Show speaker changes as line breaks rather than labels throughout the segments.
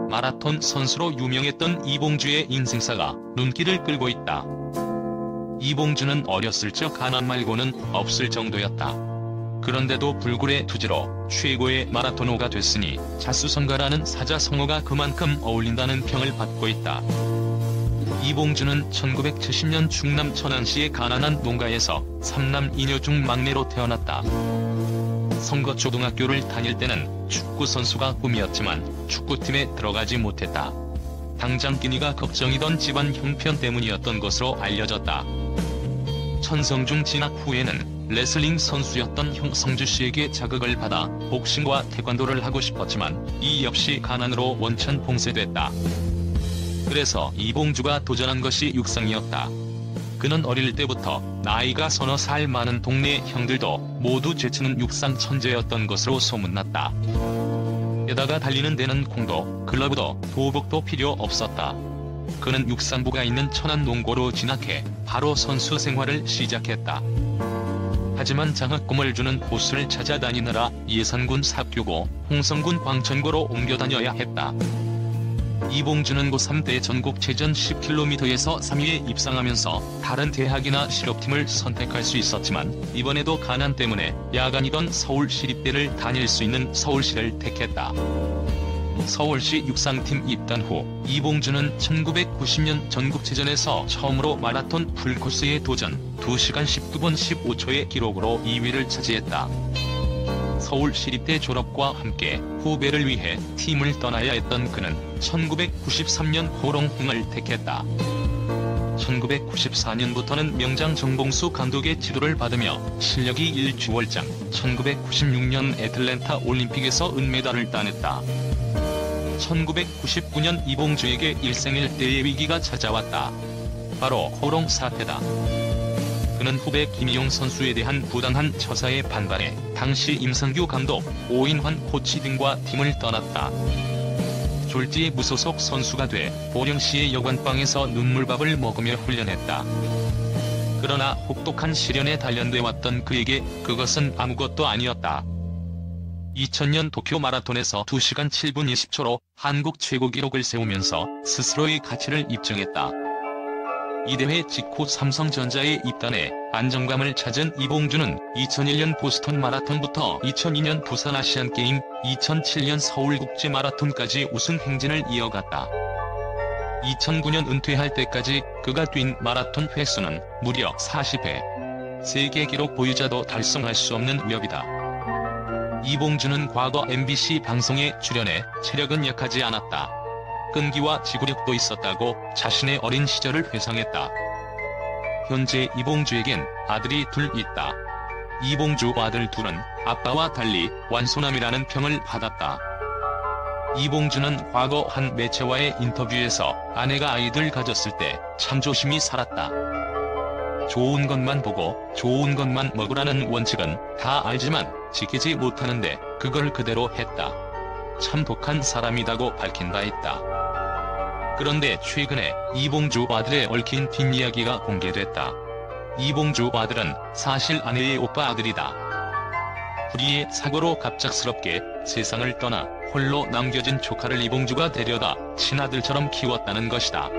마라톤 선수로 유명했던 이봉주의 인생사가 눈길을 끌고 있다. 이봉주는 어렸을 적 가난 말고는 없을 정도였다. 그런데도 불굴의 투지로 최고의 마라토너가 됐으니 자수성가라는 사자성어가 그만큼 어울린다는 평을 받고 있다. 이봉주는 1970년 충남 천안시의 가난한 농가에서 3남 2녀 중 막내로 태어났다. 성거초등학교를 다닐 때는 축구선수가 꿈이었지만 축구팀에 들어가지 못했다. 당장 끼니가 걱정이던 집안 형편 때문이었던 것으로 알려졌다. 천성중 진학 후에는 레슬링 선수였던 형 성주씨에게 자극을 받아 복싱과 태권도를 하고 싶었지만 이 역시 가난으로 원천 봉쇄됐다. 그래서 이봉주가 도전한 것이 육상이었다. 그는 어릴 때부터 나이가 서너 살 많은 동네 형들도 모두 제치는 육상 천재였던 것으로 소문났다. 게다가 달리는 데는 공도, 글러브도, 도복도 필요 없었다. 그는 육상부가 있는 천안 농고로 진학해 바로 선수 생활을 시작했다. 하지만 장학금을 주는 곳을 찾아다니느라 예산군 삽교고, 홍성군 광천고로 옮겨 다녀야 했다. 이봉주는 고3 때 전국체전 10km에서 3위에 입상하면서 다른 대학이나 실업팀을 선택할 수 있었지만 이번에도 가난 때문에 야간이던 서울시립대를 다닐 수 있는 서울시를 택했다. 서울시 육상팀 입단 후 이봉주는 1990년 전국체전에서 처음으로 마라톤 풀코스에 도전, 2시간 19분 15초의 기록으로 2위를 차지했다. 서울시립대 졸업과 함께 후배를 위해 팀을 떠나야 했던 그는 1993년 호롱행을 택했다. 1994년부터는 명장 정봉수 감독의 지도를 받으며 실력이 일취월장, 1996년 애틀랜타 올림픽에서 은메달을 따냈다. 1999년 이봉주에게 일생일대의 위기가 찾아왔다. 바로 호롱 사태다. 그는 후배 김희용 선수에 대한 부당한 처사에 반발해 당시 임성규 감독, 오인환 코치 등과 팀을 떠났다. 졸지에 무소속 선수가 돼 보령시의 여관방에서 눈물밥을 먹으며 훈련했다. 그러나 혹독한 시련에 단련돼 왔던 그에게 그것은 아무것도 아니었다. 2000년 도쿄 마라톤에서 2시간 7분 20초로 한국 최고 기록을 세우면서 스스로의 가치를 입증했다. 이 대회 직후 삼성전자에 입단해 안정감을 찾은 이봉주는 2001년 보스턴 마라톤부터 2002년 부산 아시안게임, 2007년 서울국제 마라톤까지 우승 행진을 이어갔다. 2009년 은퇴할 때까지 그가 뛴 마라톤 횟수는 무려 40회. 세계 기록 보유자도 달성할 수 없는 위협이다. 이봉주는 과거 MBC 방송에 출연해 체력은 약하지 않았다. 끈기와 지구력도 있었다고 자신의 어린 시절을 회상했다. 현재 이봉주에겐 아들이 둘 있다. 이봉주 아들 둘은 아빠와 달리 완소남이라는 평을 받았다. 이봉주는 과거 한 매체와의 인터뷰에서 아내가 아이들 가졌을 때 참 조심히 살았다. 좋은 것만 보고 좋은 것만 먹으라는 원칙은 다 알지만 지키지 못하는데 그걸 그대로 했다. 참 독한 사람이라고 밝힌 바 있다. 그런데 최근에 이봉주 아들의 얽힌 뒷이야기가 공개됐다. 이봉주 아들은 사실 아내의 오빠 아들이다. 불의의 사고로 갑작스럽게 세상을 떠나 홀로 남겨진 조카를 이봉주가 데려다 친아들처럼 키웠다는 것이다.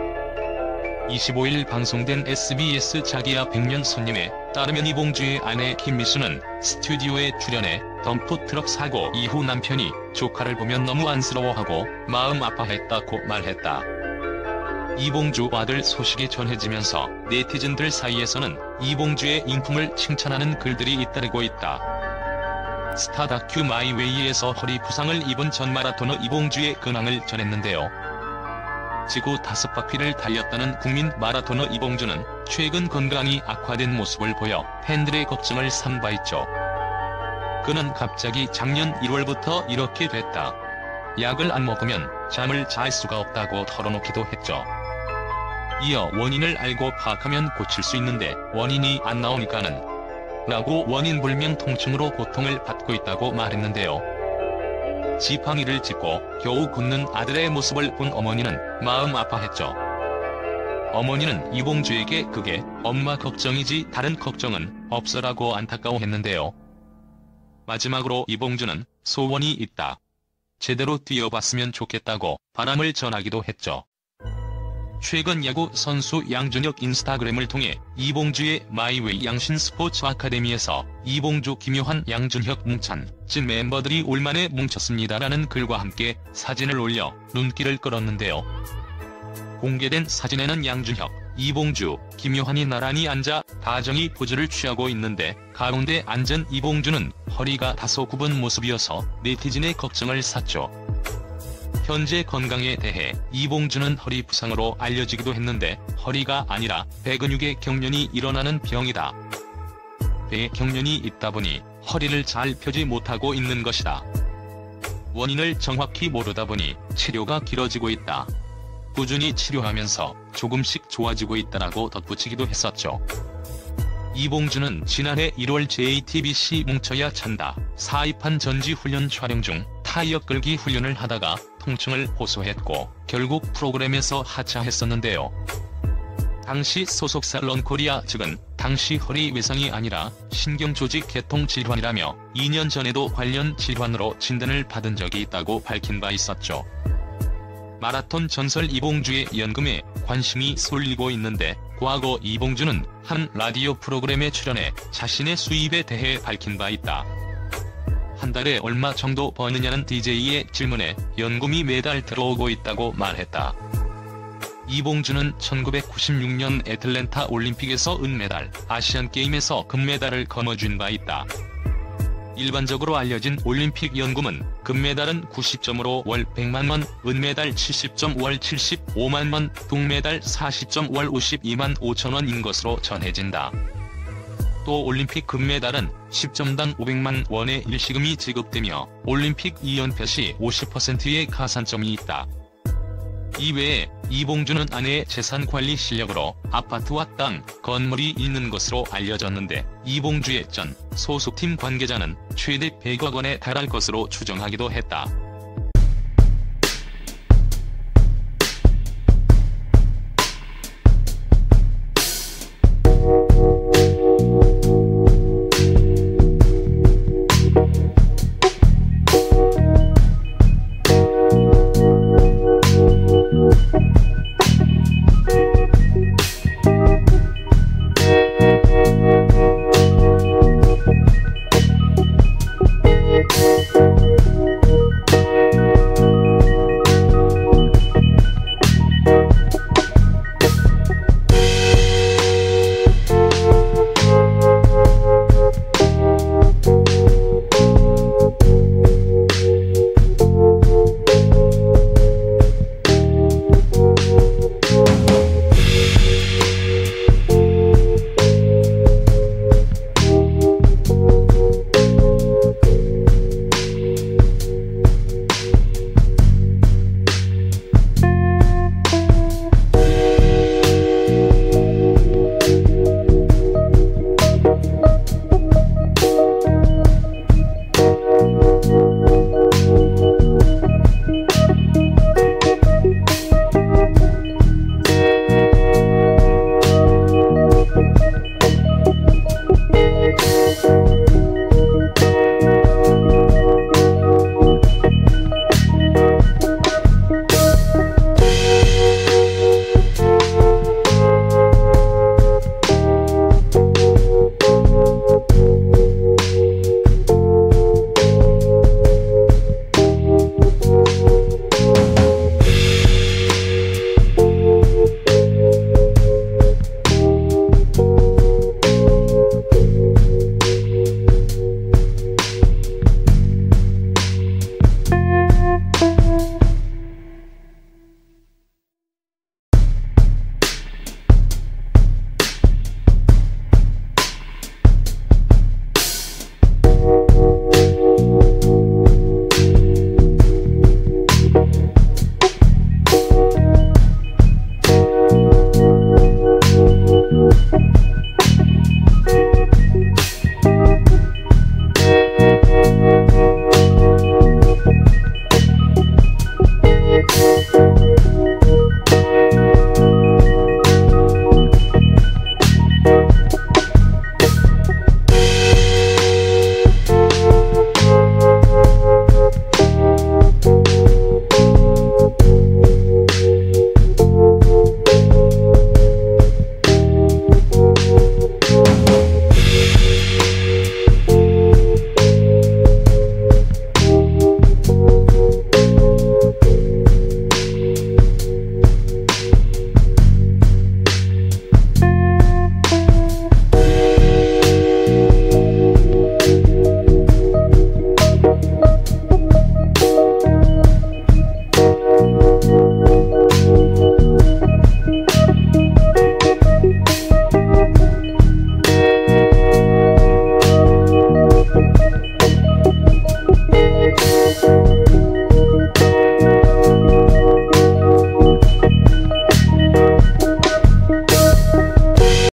25일 방송된 SBS 자기야 100년 손님에 따르면 이봉주의 아내 김미수는 스튜디오에 출연해 덤프트럭 사고 이후 남편이 조카를 보면 너무 안쓰러워하고 마음 아파했다고 말했다. 이봉주 아들 소식이 전해지면서 네티즌들 사이에서는 이봉주의 인품을 칭찬하는 글들이 잇따르고 있다. 스타 다큐 마이웨이에서 허리 부상을 입은 전 마라토너 이봉주의 근황을 전했는데요. 지구 5바퀴를 달렸다는 국민 마라토너 이봉주는 최근 건강이 악화된 모습을 보여 팬들의 걱정을 산 바 있죠. 그는 갑자기 작년 1월부터 이렇게 됐다. 약을 안 먹으면 잠을 잘 수가 없다고 털어놓기도 했죠. 이어 원인을 알고 파악하면 고칠 수 있는데 원인이 안 나오니까는 라고 원인불명 통증으로 고통을 받고 있다고 말했는데요. 지팡이를 짚고 겨우 걷는 아들의 모습을 본 어머니는 마음 아파했죠. 어머니는 이봉주에게 그게 엄마 걱정이지 다른 걱정은 없어라고 안타까워했는데요. 마지막으로 이봉주는 소원이 있다. 제대로 뛰어봤으면 좋겠다고 바람을 전하기도 했죠. 최근 야구 선수 양준혁 인스타그램을 통해 이봉주의 마이웨이 양신 스포츠 아카데미에서 이봉주, 김요한, 양준혁, 뭉찬 찐 멤버들이 올만에 뭉쳤습니다라는 글과 함께 사진을 올려 눈길을 끌었는데요. 공개된 사진에는 양준혁, 이봉주, 김요한이 나란히 앉아 다정히 포즈를 취하고 있는데 가운데 앉은 이봉주는 허리가 다소 굽은 모습이어서 네티즌의 걱정을 샀죠. 현재 건강에 대해 이봉주는 허리 부상으로 알려지기도 했는데 허리가 아니라 배 근육의 경련이 일어나는 병이다. 배에 경련이 있다 보니 허리를 잘 펴지 못하고 있는 것이다. 원인을 정확히 모르다 보니 치료가 길어지고 있다. 꾸준히 치료하면서 조금씩 좋아지고 있다라고 덧붙이기도 했었죠. 이봉주는 지난해 1월 JTBC 뭉쳐야 찬다 4입한 전지훈련 촬영 중 타이어 끌기 훈련을 하다가 통증을 호소했고 결국 프로그램에서 하차했었는데요. 당시 소속사 런코리아 측은 당시 허리 외상이 아니라 신경조직 계통 질환이라며 2년 전에도 관련 질환으로 진단을 받은 적이 있다고 밝힌 바 있었죠. 마라톤 전설 이봉주의 연금에 관심이 쏠리고 있는데 과거 이봉주는 한 라디오 프로그램에 출연해 자신의 수입에 대해 밝힌 바 있다. 한 달에 얼마 정도 버느냐는 DJ의 질문에 연금이 매달 들어오고 있다고 말했다. 이봉주는 1996년 애틀랜타 올림픽에서 은메달, 아시안게임에서 금메달을 거머쥔 바 있다. 일반적으로 알려진 올림픽 연금은 금메달은 90점으로 월 100만 원, 은메달 70점 월 75만 원, 동메달 40점 월 52만 5천 원인 것으로 전해진다. 또 올림픽 금메달은 10점당 500만 원의 일시금이 지급되며 올림픽 2연패 시 50%의 가산점이 있다. 이외에 이봉주는 아내의 재산관리 실력으로 아파트와 땅, 건물이 있는 것으로 알려졌는데 이봉주의 전 소속팀 관계자는 최대 100억 원에 달할 것으로 추정하기도 했다.